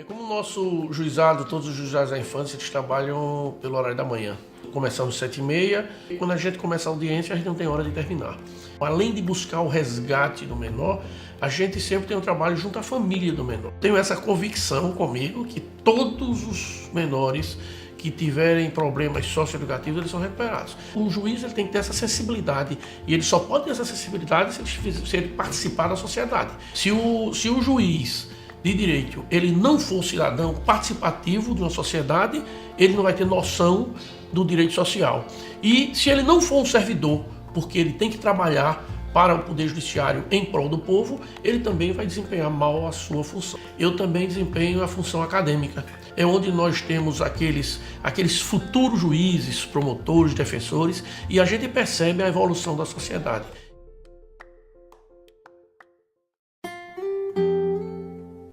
É como o nosso juizado, todos os juizados da infância, eles trabalham pelo horário da manhã. Começamos às 7h30 e quando a gente começa a audiência, a gente não tem hora de terminar. Além de buscar o resgate do menor, a gente sempre tem um trabalho junto à família do menor. Tenho essa convicção comigo que todos os menores que tiverem problemas socioeducativos, eles são recuperados. O juiz ele tem que ter essa sensibilidade e ele só pode ter essa sensibilidade se ele participar da sociedade. Se o juiz de direito ele não for um cidadão participativo de uma sociedade, ele não vai ter noção do direito social. E se ele não for um servidor, porque ele tem que trabalhar para o Poder Judiciário em prol do povo, ele também vai desempenhar mal a sua função. Eu também desempenho a função acadêmica. É onde nós temos aqueles futuros juízes, promotores, defensores, e a gente percebe a evolução da sociedade.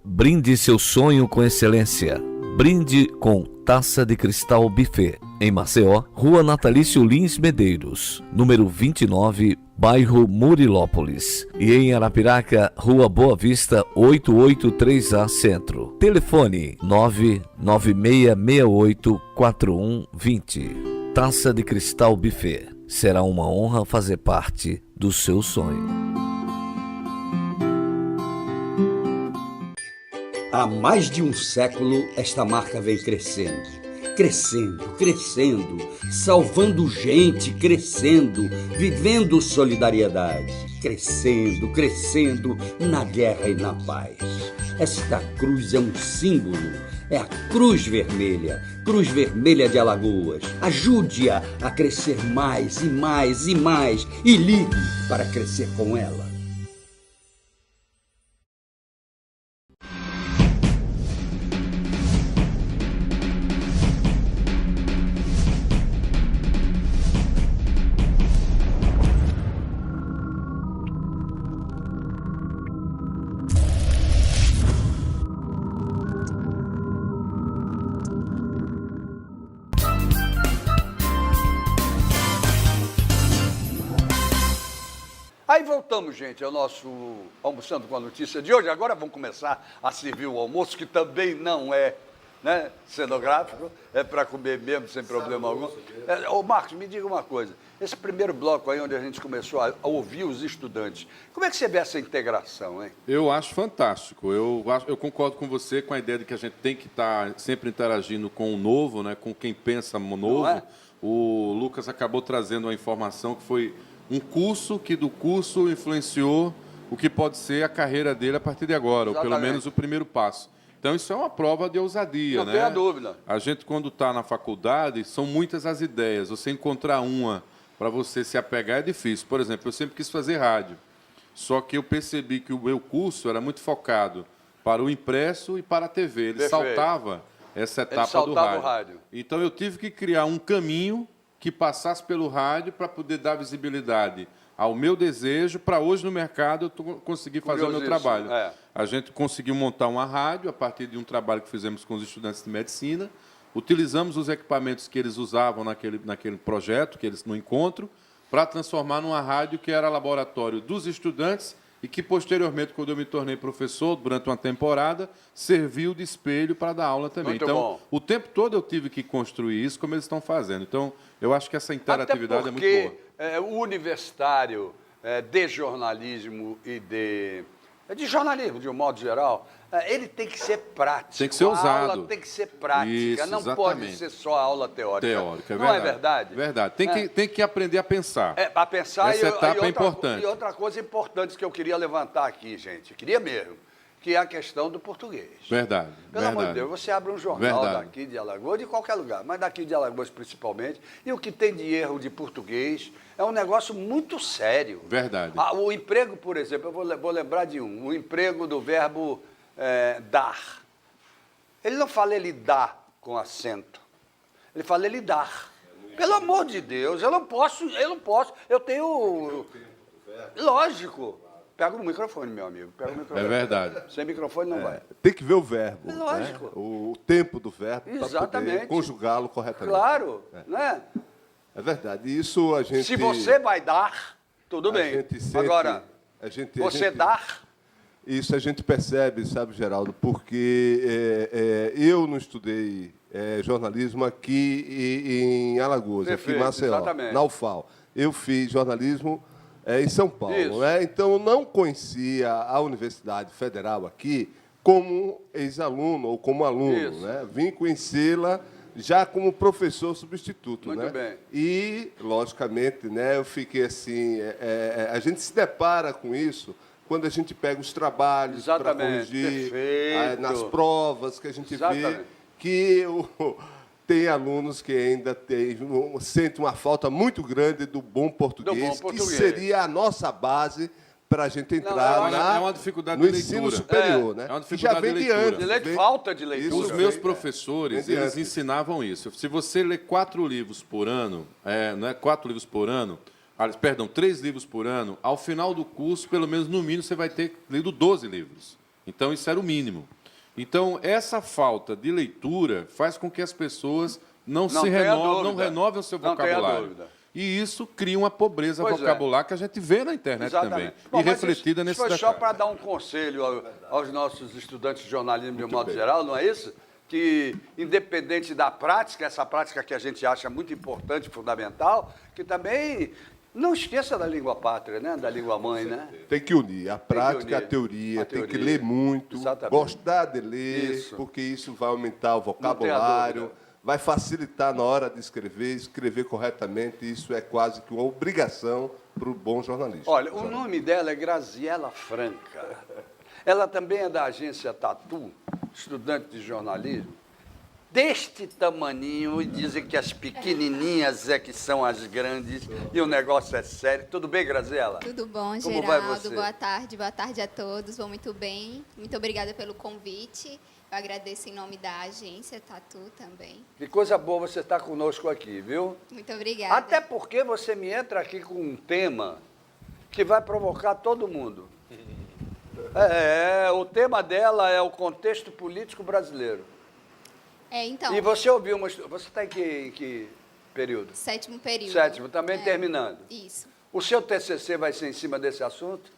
Brinde seu sonho com excelência. Brinde com Taça de Cristal Buffet. Em Maceió, Rua Natalício Lins Medeiros, número 29, bairro Murilópolis. E em Arapiraca, Rua Boa Vista, 883A Centro. Telefone 996684120. Taça de Cristal Buffet. Será uma honra fazer parte do seu sonho. Há mais de um século, esta marca vem crescendo. Crescendo, salvando gente, crescendo, vivendo solidariedade. Crescendo, na guerra e na paz. Esta cruz é um símbolo, é a Cruz Vermelha de Alagoas. Ajude-a a crescer mais e mais e mais e ligue para crescer com ela. Aí voltamos, gente, ao nosso Almoçando com a Notícia de hoje. Agora vamos começar a servir o almoço, que também não é, né, cenográfico, é para comer mesmo, sem problema algum. Ô Marcos, me diga uma coisa, esse primeiro bloco aí, onde a gente começou a ouvir os estudantes, como é que você vê essa integração, hein? Eu acho fantástico. Eu concordo com você com a ideia de que a gente tem que estar sempre interagindo com o novo, né, com quem pensa novo. É? O Lucas acabou trazendo uma informação que foi um curso que do curso influenciou o que pode ser a carreira dele a partir de agora, Exatamente. ou pelo menos o primeiro passo. Então, isso é uma prova de ousadia, Não né? tenha dúvida. A gente, quando está na faculdade, são muitas as ideias. Você encontrar uma para você se apegar é difícil. Por exemplo, eu sempre quis fazer rádio, só que eu percebi que o meu curso era muito focado para o impresso e para a TV. Ele Perfeito. saltava essa etapa saltava do o rádio. Então, eu tive que criar um caminho que passasse pelo rádio para poder dar visibilidade ao meu desejo, para hoje no mercado eu conseguir fazer o meu trabalho. É. A gente conseguiu montar uma rádio a partir de um trabalho que fizemos com os estudantes de medicina, utilizamos os equipamentos que eles usavam naquele projeto, que eles no encontro, para transformar numa rádio que era laboratório dos estudantes e que, posteriormente, quando eu me tornei professor, durante uma temporada, serviu de espelho para dar aula também. Muito então, bom. o tempo todo eu tive que construir isso, como eles estão fazendo. Então, eu acho que essa interatividade é muito boa. O universitário de jornalismo e de jornalismo, de um modo geral, ele tem que ser prático. Tem que ser A ousado. aula tem que ser prática, Isso, não exatamente. pode ser só aula teórica. Teórica, é não verdade. é verdade? Verdade. Tem que aprender a pensar. Para pensar. Essa etapa é importante. E outra coisa importante que eu queria levantar aqui, gente, queria mesmo, que é a questão do português. Verdade. Pelo amor de Deus, você abre um jornal Verdade. daqui de Alagoas, de qualquer lugar, mas daqui de Alagoas principalmente, e o que tem de erro de português é um negócio muito sério. Verdade. O emprego, por exemplo, eu vou lembrar de o emprego do verbo dar. Ele não fala ele dá com acento, ele fala ele dar. Pelo amor de Deus, eu não posso, eu tenho... Lógico. Pega o microfone, meu amigo. Pega o microfone. É verdade. Sem microfone não vai. Tem que ver o verbo. Lógico. Né? O tempo do verbo para Exatamente. poder conjugá-lo corretamente. Claro, né? É verdade. Isso a gente... Se você vai dar, tudo a gente gente sente- Agora, a gente você dar... Isso a gente percebe, sabe, Geraldo, porque eu não estudei jornalismo aqui em Alagoas, Perfeito, aqui em Maceió, exatamente. na UFAL. Eu fiz jornalismo em São Paulo, Isso. né? Então eu não conhecia a Universidade Federal aqui como ex-aluno ou como aluno, Isso. né? Vim conhecê-la já como professor substituto, Muito né? bem. E, logicamente, né, eu fiquei assim, a gente se depara com isso quando a gente pega os trabalhos para Exatamente, corrigir, perfeito. nas provas que a gente vê Exatamente. que tem alunos que ainda sentem uma falta muito grande do bom português, que seria a nossa base para a gente entrar é uma dificuldade no de ensino leitura. superior, né? É uma Que já dificuldade vem de de leitura. antes. Falta de leitura. Isso Os meus vem- professores, vem de eles antes. ensinavam isso. Se você lê 4 livros por ano, não é 4 livros por ano, perdão, 3 livros por ano, ao final do curso, pelo menos no mínimo, você vai ter lido 12 livros. Então, isso era o mínimo. Então, essa falta de leitura faz com que as pessoas não tenha dúvida. renovem o seu Não tenha vocabulário. dúvida. E isso cria uma pobreza Pois é. vocabular que a gente vê na internet Exatamente. também. Bom, E mas refletida isso nesse foi detalhe. só para dar um conselho aos nossos estudantes de jornalismo de um modo geral, não é isso? Que, independente da prática, essa prática que a gente acha muito importante, fundamental, que também não esqueça da língua pátria, né? Da língua mãe, né? Tem que unir a prática, unir a teoria, a tem que teoria. ler muito, Exatamente. gostar de ler, Isso. porque isso vai aumentar o tenha vocabulário, dúvida. vai facilitar na hora de escrever corretamente, isso é quase que uma obrigação para o bom jornalista. Olha, o nome dela é Graziela Franca. Ela também é da agência Tatu, estudante de jornalismo. Deste tamaninho, e dizem que as pequenininhas é que são as grandes, e o negócio é sério. Tudo bem, Graziela? Tudo bom, Como vai Geraldo? você? Boa tarde a todos. Vou muito bem. Muito obrigada pelo convite. Eu agradeço em nome da agência Tatu também. Que coisa boa você estar conosco aqui, viu? Muito obrigada. Até porque você me entra aqui com um tema que vai provocar todo mundo. O tema dela é o contexto político brasileiro. Então, E você ouviu Você está em que período? 7º período. 7º, também terminando. Isso. O seu TCC vai ser em cima desse assunto?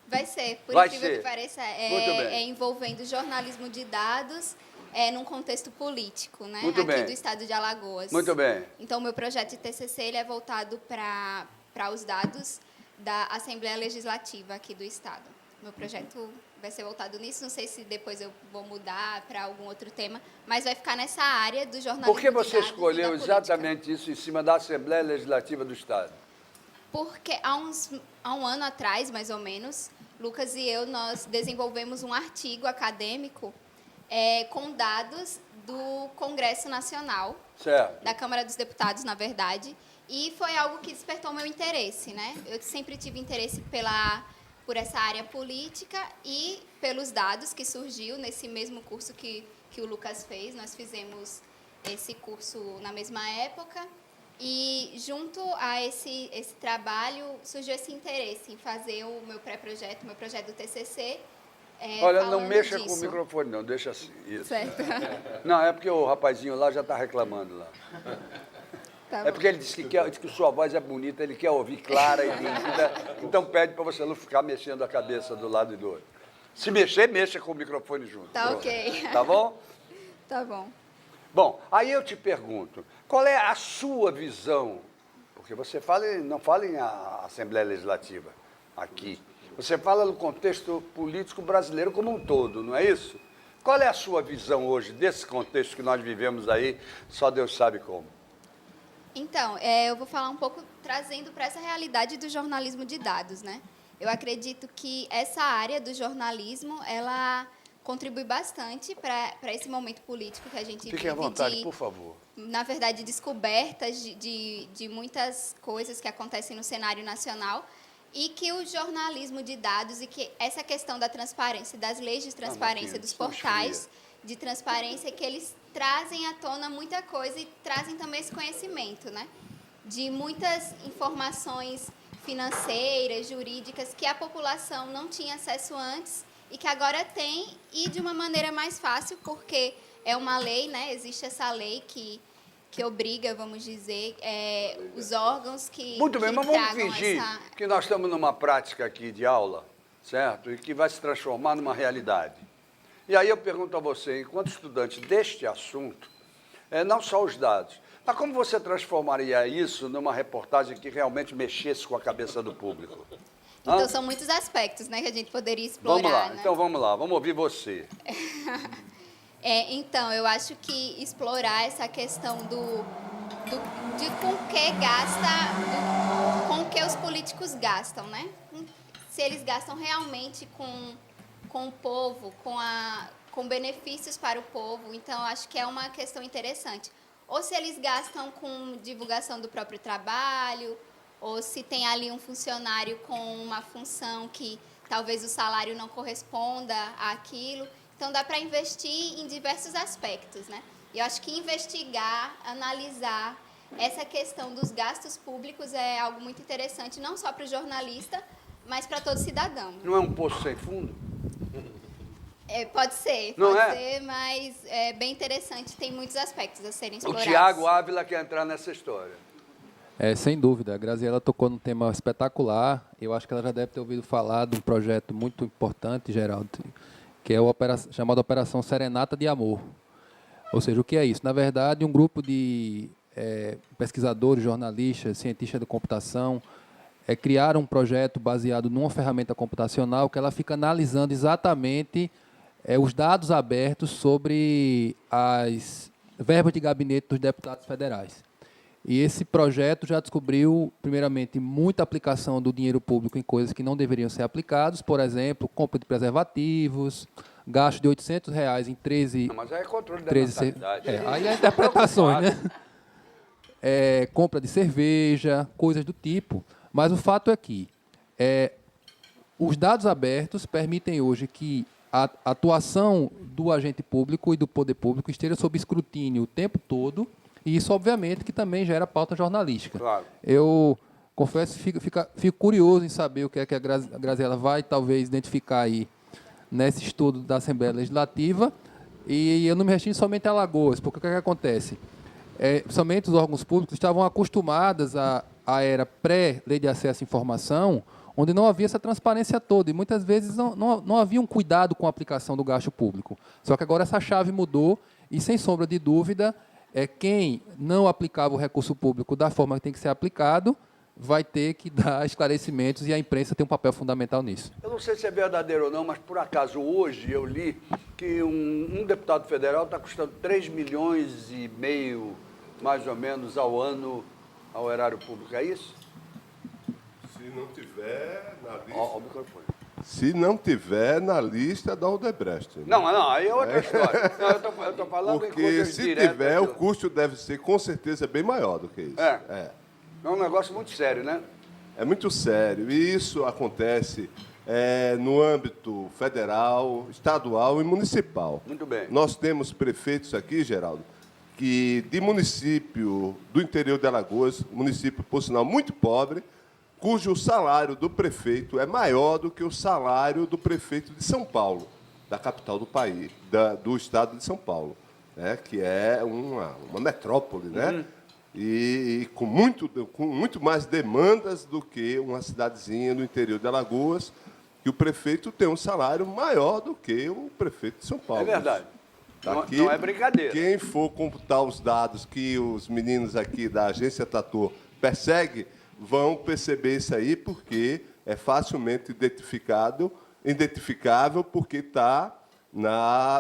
Vai ser, por Vai incrível ser. que pareça, Muito bem. é envolvendo jornalismo de dados num contexto político, né? Muito aqui bem. do estado de Alagoas. Muito bem. Então, o meu projeto de TCC ele é voltado para os dados da Assembleia Legislativa aqui do estado. Meu projeto vai ser voltado nisso, não sei se depois eu vou mudar para algum outro tema, mas vai ficar nessa área do jornalismo Por que você de dados e escolheu da política. exatamente isso em cima da Assembleia Legislativa do Estado? Porque há um ano atrás, mais ou menos, Lucas e eu, nós desenvolvemos um artigo acadêmico com dados do Congresso Nacional, Certo. da Câmara dos Deputados, na verdade, e foi algo que despertou meu interesse, né? Eu sempre tive interesse por essa área política e pelos dados que surgiu nesse mesmo curso que o Lucas fez. Nós fizemos esse curso na mesma época e, junto a esse trabalho, surgiu esse interesse em fazer o meu pré-projeto, meu projeto do TCC. Olha, não falando mexa disso. com o microfone, não, deixa assim. Isso. Certo. Não, é porque o rapazinho lá já está reclamando lá. Tá É bom. porque ele disse que sua voz é bonita, ele quer ouvir clara e límpida, então pede para você não ficar mexendo a cabeça do lado e do outro. Se mexer, mexa com o microfone junto. Tá Pronto. ok. Tá bom? Tá bom. Bom, aí eu te pergunto, qual é a sua visão? Porque você não fala em Assembleia Legislativa aqui. Você fala no contexto político brasileiro como um todo, não é isso? Qual é a sua visão hoje desse contexto que nós vivemos aí, só Deus sabe como? Então, eu vou falar um pouco trazendo para essa realidade do jornalismo de dados, né? Eu acredito que essa área do jornalismo, ela contribui bastante para esse momento político que a gente vive. Fique à vontade, por favor. Na verdade, descobertas de muitas coisas que acontecem no cenário nacional e que o jornalismo de dados e que essa questão da transparência, das leis de transparência dos portais de transparência, que eles trazem à tona muita coisa e trazem também esse conhecimento, né? De muitas informações financeiras, jurídicas, que a população não tinha acesso antes e que agora tem, e de uma maneira mais fácil, porque é uma lei, né? Existe essa lei que obriga, vamos dizer, os órgãos que Muito bem, que mas vamos tragam fingir essa... que nós estamos numa prática aqui de aula certo? E que vai se transformar numa realidade. E aí eu pergunto a você, enquanto estudante deste assunto, não só os dados, mas como você transformaria isso numa reportagem que realmente mexesse com a cabeça do público? Então, são muitos aspectos, né, que a gente poderia explorar. Vamos lá, né? então vamos lá, vamos ouvir você. Então, eu acho que explorar essa questão de com que gasta, com que os políticos gastam, né? Se eles gastam realmente com o povo, com benefícios para o povo. Então, eu acho que é uma questão interessante. Ou se eles gastam com divulgação do próprio trabalho, ou se tem ali um funcionário com uma função que talvez o salário não corresponda àquilo. Então, dá para investir em diversos aspectos, né? E eu acho que investigar, analisar essa questão dos gastos públicos é algo muito interessante, não só para o jornalista, mas para todo cidadão. Não é um poço sem fundo? Pode ser, mas é bem interessante, tem muitos aspectos a serem explorados. O Tiago Ávila quer entrar nessa história. Sem dúvida. A Graziela tocou num tema espetacular. Eu acho que ela já deve ter ouvido falar de um projeto muito importante, Geraldo, que é chamado Operação Serenata de Amor. Ou seja, o que é isso? Na verdade, um grupo de pesquisadores, jornalistas, cientistas de computação criaram um projeto baseado numa ferramenta computacional que ela fica analisando exatamente os dados abertos sobre as verbas de gabinete dos deputados federais. E esse projeto já descobriu, primeiramente, muita aplicação do dinheiro público em coisas que não deveriam ser aplicadas, por exemplo, compra de preservativos, gasto de R$800 em 13... Não, mas aí é controle da 13 natalidade. aí é interpretações, né? Compra de cerveja, coisas do tipo. Mas o fato é que os dados abertos permitem hoje que a atuação do agente público e do poder público esteja sob escrutínio o tempo todo, e isso, obviamente, que também gera pauta jornalística. Claro. Eu confesso que fico curioso em saber o que é que a Graziela vai, talvez, identificar aí nesse estudo da Assembleia Legislativa, e eu não me restringo somente a Alagoas, porque o que é que acontece? Somente os órgãos públicos estavam acostumados à era pré-lei de acesso à informação, onde não havia essa transparência toda, e muitas vezes não havia um cuidado com a aplicação do gasto público. Só que agora essa chave mudou, e, sem sombra de dúvida, quem não aplicava o recurso público da forma que tem que ser aplicado vai ter que dar esclarecimentos, e a imprensa tem um papel fundamental nisso. Eu não sei se é verdadeiro ou não, mas por acaso hoje eu li que um deputado federal está custando 3,5 milhões, mais ou menos, ao ano ao erário público. É isso? Se não tiver na lista... Ó, o microfone. Se não tiver na lista da Odebrecht. Né? Não, aí é outra história. Não, eu estou falando em Porque coisas se diretas. tiver, o custo deve ser, com certeza, bem maior do que isso. É um negócio muito sério, né? É muito sério. E isso acontece no âmbito federal, estadual e municipal. Muito bem. Nós temos prefeitos aqui, Geraldo, que de município do interior de Alagoas, município, por sinal, muito pobre, cujo salário do prefeito é maior do que o salário do prefeito de São Paulo, da capital do país, do estado de São Paulo, né, que é uma metrópole, né, e com muito mais demandas do que uma cidadezinha no interior de Alagoas, que o prefeito tem um salário maior do que o prefeito de São Paulo. É verdade. Aqui, não é brincadeira. Quem for computar os dados que os meninos aqui da agência Tatu perseguem, vão perceber isso aí, porque é facilmente identificável, porque está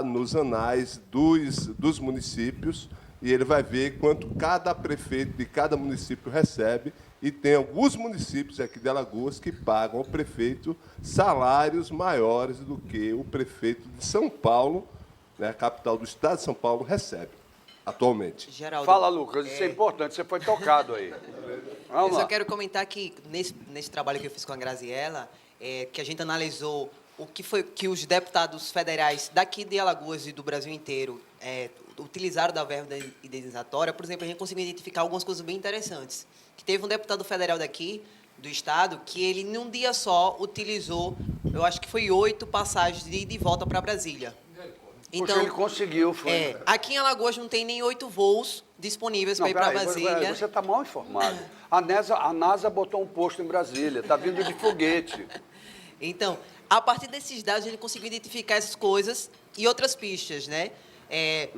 nos anais dos municípios, e ele vai ver quanto cada prefeito de cada município recebe, e tem alguns municípios aqui de Alagoas que pagam ao prefeito salários maiores do que o prefeito de São Paulo, né, a capital do estado de São Paulo, recebe atualmente. Geraldo, Fala, Lucas, isso é importante, você foi tocado aí. Eu só quero comentar que nesse trabalho que eu fiz com a Graziela, que a gente analisou o que foi que os deputados federais daqui de Alagoas e do Brasil inteiro utilizaram da verba indenizatória. Por exemplo, a gente conseguiu identificar algumas coisas bem interessantes. Que teve um deputado federal daqui, do estado, que ele, num dia só, utilizou, eu acho que foi 8 passagens de ida e volta para Brasília. Então, ele conseguiu. Aqui em Alagoas não tem nem 8 voos disponíveis para ir para Brasília. Você está mal informado. A NASA botou um posto em Brasília, está vindo de foguete. Então, a partir desses dados, a gente conseguiu identificar essas coisas e outras pistas, né?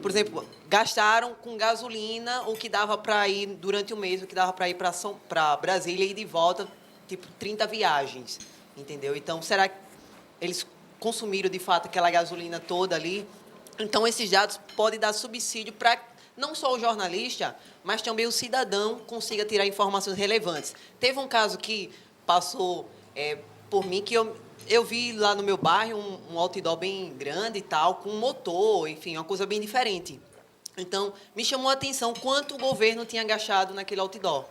Por exemplo, gastaram com gasolina o que dava para ir durante o mês, o que dava para ir para Brasília e de volta, tipo 30 viagens, entendeu? Então, será que eles consumiram de fato aquela gasolina toda ali? Então, esses dados podem dar subsídio para não só o jornalista, mas também o cidadão consiga tirar informações relevantes. Teve um caso que passou por mim, que eu vi lá no meu bairro um outdoor bem grande e tal, com um motor, enfim, uma coisa bem diferente. Então, me chamou a atenção quanto o governo tinha gastado naquele outdoor.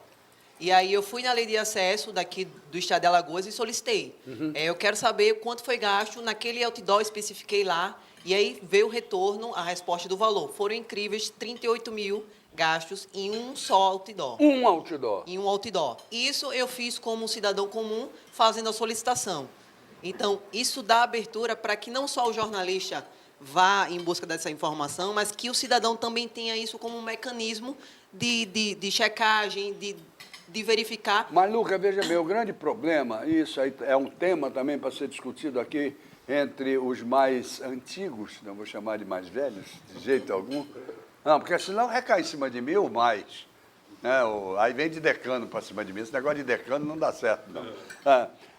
E aí eu fui na lei de acesso daqui do estado de Alagoas e solicitei. Eu quero saber quanto foi gasto naquele outdoor, especifiquei lá, e aí veio o retorno, a resposta do valor. Foram incríveis 38 mil gastos em um só outdoor. Um outdoor. Em um outdoor. Isso eu fiz como um cidadão comum, fazendo a solicitação. Então, isso dá abertura para que não só o jornalista vá em busca dessa informação, mas que o cidadão também tenha isso como um mecanismo de checagem, de verificar. Mas, Lucas, veja bem, o grande problema, isso aí é um tema também para ser discutido aqui entre os mais antigos, não vou chamar de mais velhos, de jeito algum. Não, porque senão recai em cima de mim ou mais. Né? Aí vem de decano para cima de mim. Esse negócio de decano não dá certo, não.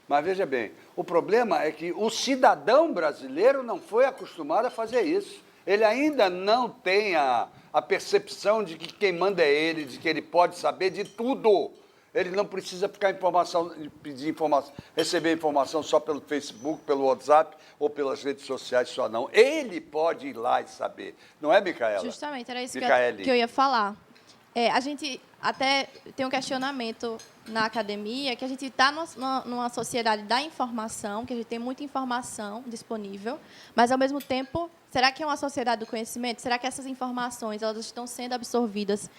Mas veja bem, o problema é que o cidadão brasileiro não foi acostumado a fazer isso. Ele ainda não tem a percepção de que quem manda é ele, de que ele pode saber de tudo. Ele não precisa ficar pedir informação, receber informação só pelo Facebook, pelo WhatsApp ou pelas redes sociais só não. Ele pode ir lá e saber. Não é, Micaela? Justamente, era isso que eu ia falar. A gente até tem um questionamento na academia, que a gente está numa sociedade da informação, que a gente tem muita informação disponível, mas, ao mesmo tempo, será que é uma sociedade do conhecimento? Será que essas informações elas estão sendo absorvidas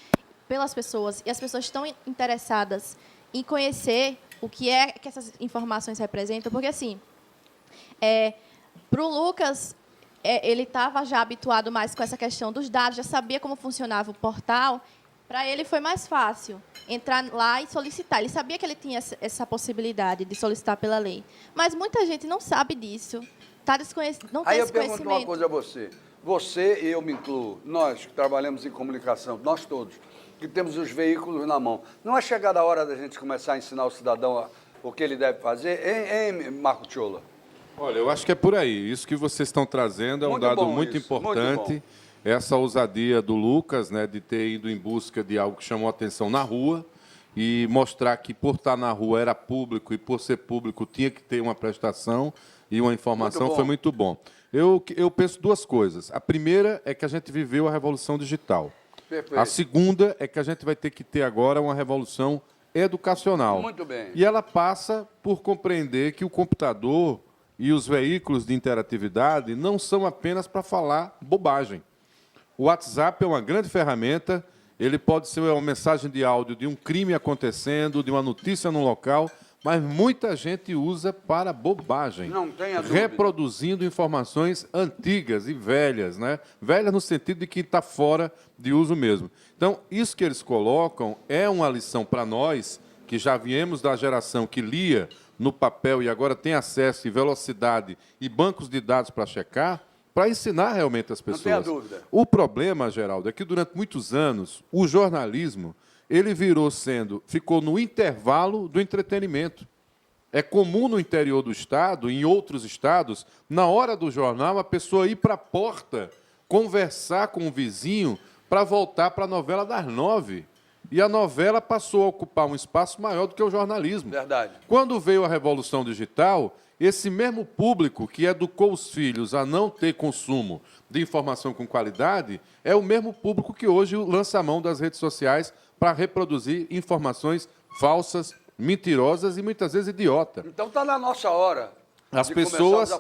pelas pessoas e as pessoas estão interessadas em conhecer o que é que essas informações representam? Porque, assim, para o Lucas, ele estava já habituado mais com essa questão dos dados, já sabia como funcionava o portal. Para ele foi mais fácil entrar lá e solicitar. Ele sabia que ele tinha essa possibilidade de solicitar pela lei. Mas muita gente não sabe disso, não tem esse conhecimento. Aí eu pergunto uma coisa a você. Você e eu me incluo, nós que trabalhamos em comunicação, nós todos, que temos os veículos na mão. Não é chegada a hora da gente começar a ensinar o cidadão o que ele deve fazer, hein, Marco Tchola? Olha, eu acho que é por aí. Isso que vocês estão trazendo é um dado muito importante. Essa ousadia do Lucas, né, de ter ido em busca de algo que chamou a atenção na rua e mostrar que, por estar na rua, era público e, por ser público, tinha que ter uma prestação e uma informação, foi muito bom. Eu penso duas coisas. A primeira é que a gente viveu a revolução digital. Perfeito. A segunda é que a gente vai ter que ter agora uma revolução educacional. Muito bem. E ela passa por compreender que o computador e os veículos de interatividade não são apenas para falar bobagem. O WhatsApp é uma grande ferramenta, ele pode ser uma mensagem de áudio de um crime acontecendo, de uma notícia no local, mas muita gente usa para bobagem. Não tenha dúvida. Reproduzindo informações antigas e velhas, né? Velhas no sentido de que está fora de uso mesmo. Então, isso que eles colocam é uma lição para nós, que já viemos da geração que lia no papel e agora tem acesso e velocidade e bancos de dados para checar, para ensinar realmente as pessoas. Não tenha dúvida. O problema, Geraldo, é que durante muitos anos o jornalismo ele ficou no intervalo do entretenimento. É comum no interior do estado, em outros estados, na hora do jornal, a pessoa ir para a porta, conversar com o vizinho para voltar para a novela das 9. E a novela passou a ocupar um espaço maior do que o jornalismo. Verdade. Quando veio a Revolução Digital, esse mesmo público que educou os filhos a não ter consumo de informação com qualidade é o mesmo público que hoje lança a mão das redes sociais para reproduzir informações falsas, mentirosas e muitas vezes idiota. Então está na nossa hora. As pessoas,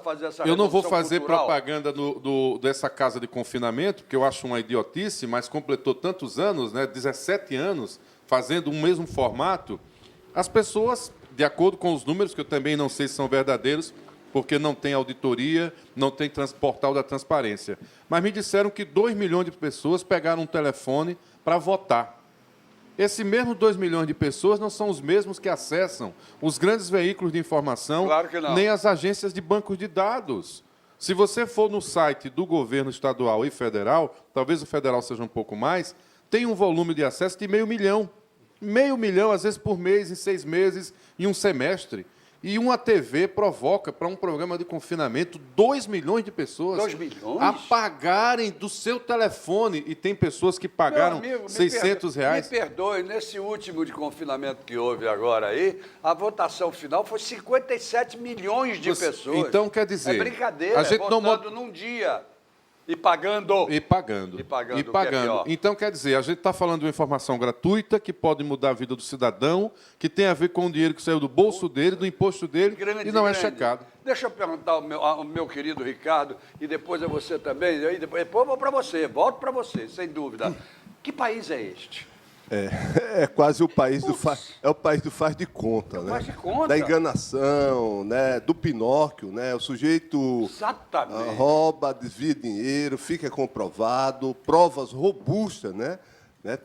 eu não vou fazer cultural. propaganda dessa casa de confinamento, porque eu acho uma idiotice, mas completou tantos anos, né, 17 anos, fazendo um mesmo formato. As pessoas, de acordo com os números, que eu também não sei se são verdadeiros, porque não tem auditoria, não tem portal da transparência, mas me disseram que 2 milhões de pessoas pegaram um telefone para votar. Esse mesmo 2 milhões de pessoas não são os mesmos que acessam os grandes veículos de informação, Claro que não. nem as agências de bancos de dados. Se você for no site do governo estadual e federal, talvez o federal seja um pouco mais, tem um volume de acesso de 500 mil. 500 mil, às vezes, por mês, em 6 meses, em um semestre. E uma TV provoca, para um programa de confinamento, 2 milhões de pessoas 2 milhões? apagarem do seu telefone. E tem pessoas que pagaram Meu amigo, R$600. Me perdoe, nesse último de confinamento que houve agora aí, a votação final foi 57 milhões de pessoas. Então, quer dizer... É brincadeira, a gente votando num dia e pagando. E pagando. E pagando, o que é pior. Então, quer dizer, a gente está falando de uma informação gratuita que pode mudar a vida do cidadão, que tem a ver com o dinheiro que saiu do bolso dele, do imposto dele, e não é checado. Deixa eu perguntar ao meu querido Ricardo, e depois a você também, e depois eu vou para você, volto para você, sem dúvida. Que país é este? É quase o país do faz de conta, né? Faz de conta. Da enganação, né? Do Pinóquio, né? O sujeito Exatamente. rouba, desvia dinheiro, fica comprovado, provas robustas, né?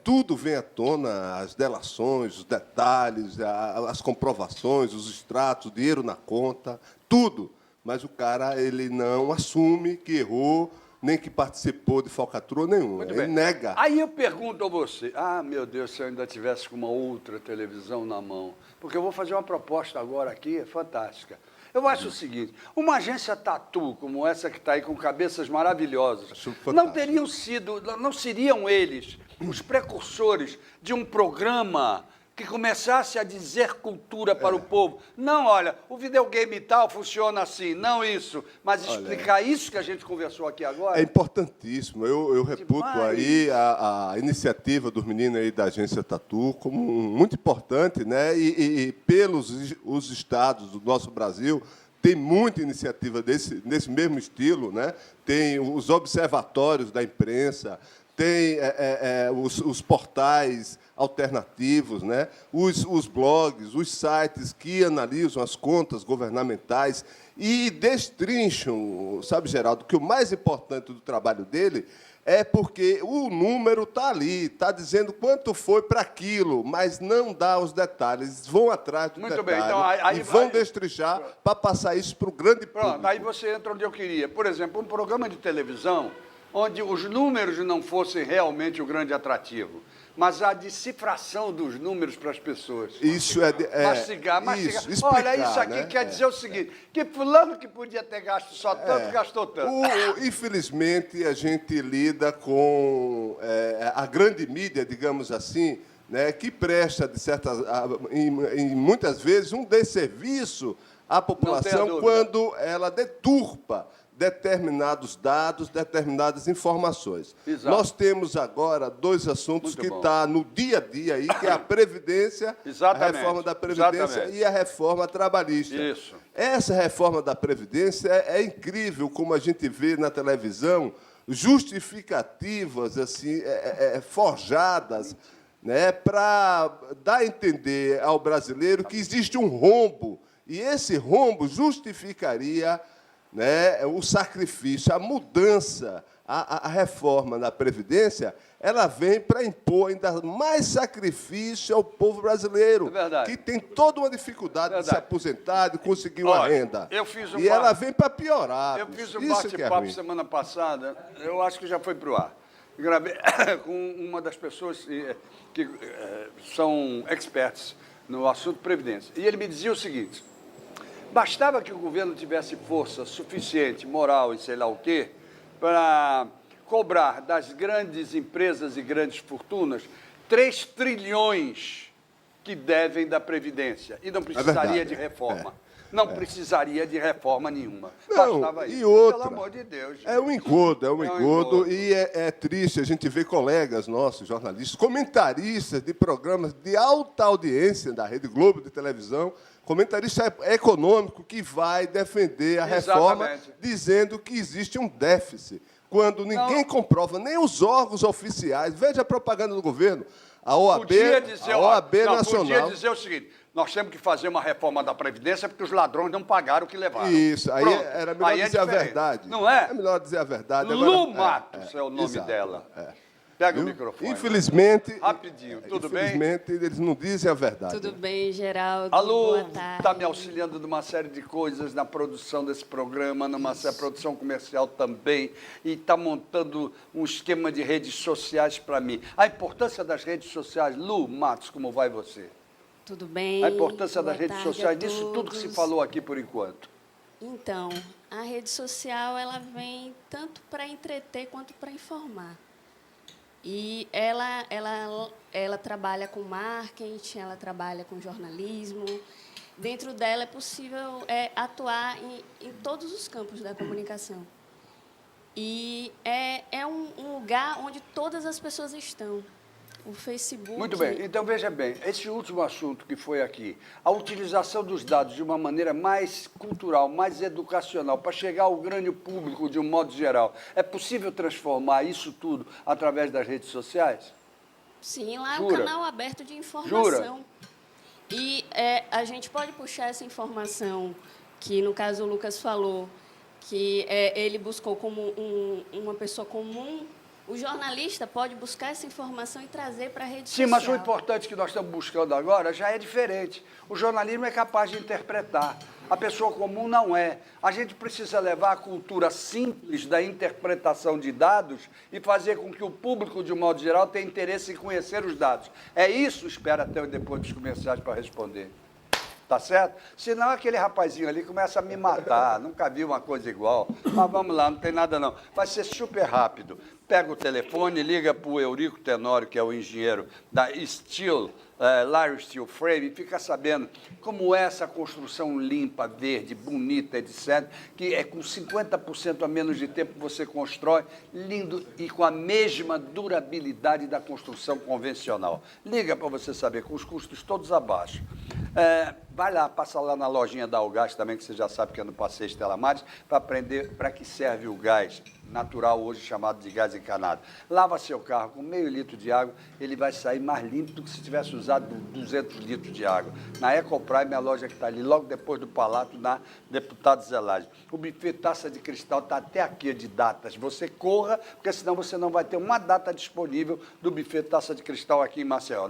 Tudo vem à tona, as delações, os detalhes, as comprovações, os extratos, o dinheiro na conta, tudo. Mas o cara ele não assume que errou, nem que participou de falcatrua nenhuma. Ele nega. Aí eu pergunto a você, meu Deus, se eu ainda tivesse com uma outra televisão na mão, porque eu vou fazer uma proposta agora aqui, fantástica. Eu acho o seguinte, uma agência tatu como essa que está aí com cabeças maravilhosas, não seriam eles os precursores de um programa que começasse a dizer cultura para o povo. Não, olha, o videogame tal funciona assim, não isso, mas explicar isso que a gente conversou aqui agora. É importantíssimo. Eu reputo aí a iniciativa dos meninos aí da agência Tatu como muito importante, né? E pelos os estados do nosso Brasil, tem muita iniciativa nesse mesmo estilo, né? Tem os observatórios da imprensa, tem os portais alternativos, né? Os blogs, os sites que analisam as contas governamentais e destrincham, sabe, Geraldo, que o mais importante do trabalho dele é porque o número está ali, está dizendo quanto foi para aquilo, mas não dá os detalhes, vão atrás do detalhe então, aí e vão destrinchar para passar isso para o grande público. Pronto, aí você entra onde eu queria. Por exemplo, um programa de televisão onde os números não fossem realmente o grande atrativo, mas a decifração dos números para as pessoas. Isso mastigar. explicar, olha, isso aqui quer dizer o seguinte, que fulano que podia ter gasto só tanto, gastou tanto. Infelizmente, a gente lida com a grande mídia, digamos assim, né, que presta, muitas vezes, um desserviço à população quando ela deturpa determinados dados, determinadas informações. Exato. Nós temos agora 2 assuntos que estão no dia a dia aí, que é a Previdência, a reforma da Previdência e a reforma trabalhista. Isso. Essa reforma da Previdência é incrível como a gente vê na televisão justificativas assim, forjadas, né, para dar a entender ao brasileiro que existe um rombo, e esse rombo justificaria, né, o sacrifício, a mudança, a reforma da Previdência, ela vem para impor ainda mais sacrifício ao povo brasileiro, que tem toda uma dificuldade de se aposentar, de conseguir uma renda. Ela vem para piorar. Eu fiz um bate-papo semana passada, eu acho que já foi para o ar. Gravei com uma das pessoas que são experts no assunto Previdência. E ele me dizia o seguinte: bastava que o governo tivesse força suficiente, moral e sei lá o quê, para cobrar das grandes empresas e grandes fortunas 3 trilhões que devem da Previdência. E não precisaria de reforma. Não precisaria de reforma nenhuma. Bastava isso. E outra, pelo amor de Deus. É um engodo. E é triste a gente ver colegas nossos, jornalistas, comentaristas de programas de alta audiência da Rede Globo de televisão, comentarista econômico que vai defender a reforma dizendo que existe um déficit, quando ninguém comprova, nem os órgãos oficiais. Veja a propaganda do governo. A OAB Nacional... Podia dizer o seguinte: nós temos que fazer uma reforma da Previdência porque os ladrões não pagaram o que levaram. Isso, aí era melhor dizer a verdade. Não é? É melhor dizer a verdade. Lu Matos é o nome dela. Pega o Viu? microfone. Infelizmente... Rapidinho, tudo bem? Infelizmente, eles não dizem a verdade. Tudo bem, Geraldo? A Lu Boa tarde. está me auxiliando numa série de coisas na produção desse programa, numa produção comercial também, e está montando um esquema de redes sociais para mim. A importância das redes sociais, Lu Matos, como vai você? Tudo bem? A importância Boa das redes tarde sociais, a disso tudo que se todos. falou aqui por enquanto. Então, a rede social, ela vem tanto para entreter quanto para informar. E ela trabalha com marketing, ela trabalha com jornalismo. Dentro dela é possível atuar em todos os campos da comunicação. E é um lugar onde todas as pessoas estão. O Facebook... Muito bem, então veja bem, esse último assunto que foi aqui, a utilização dos dados de uma maneira mais cultural, mais educacional, para chegar ao grande público de um modo geral, é possível transformar isso tudo através das redes sociais? Sim, lá é um Jura? canal aberto de informação. Jura? E a gente pode puxar essa informação que, no caso, o Lucas falou, que ele buscou como uma pessoa comum. O jornalista pode buscar essa informação e trazer para a rede social. Sim, mas o importante que nós estamos buscando agora já é diferente. O jornalismo é capaz de interpretar. A pessoa comum não é. A gente precisa levar a cultura simples da interpretação de dados e fazer com que o público, de um modo geral, tenha interesse em conhecer os dados. É isso, espera até depois dos comerciais para responder. Tá certo? Senão aquele rapazinho ali começa a me matar. Nunca vi uma coisa igual. Mas vamos lá, não tem nada não. Vai ser super rápido. Pega o telefone, liga para o Eurico Tenório, que é o engenheiro da Steel, Larry Steel Frame, e fica sabendo como é essa construção limpa, verde, bonita, etc., que é com 50% a menos de tempo que você constrói, lindo e com a mesma durabilidade da construção convencional. Liga para você saber, com os custos todos abaixo. Vai lá, passa lá na lojinha da Algás também, que você já sabe que é no Passeio Estela Maris, para aprender para que serve o gás natural, hoje chamado de gás encanado. Lava seu carro com meio litro de água, ele vai sair mais limpo do que se tivesse usado 200 litros de água. Na Ecoprime, a loja que está ali, logo depois do Palato, na Deputado Zelage. O buffet Taça de Cristal está até aqui de datas. Você corra, porque senão você não vai ter uma data disponível do buffet Taça de Cristal aqui em Maceió.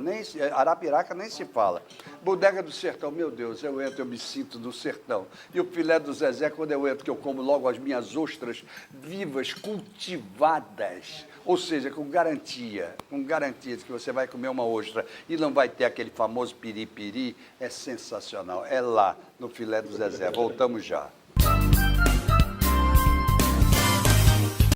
Arapiraca nem se fala. Bodega do Sertão, meu Deus, eu entro, eu me sinto do sertão. E o filé do Zezé, quando eu entro, que eu como logo as minhas ostras vivas, cultivadas, ou seja, com garantia de que você vai comer uma ostra e não vai ter aquele famoso piripiri, é sensacional. É lá, no filé do Zezé. Voltamos já.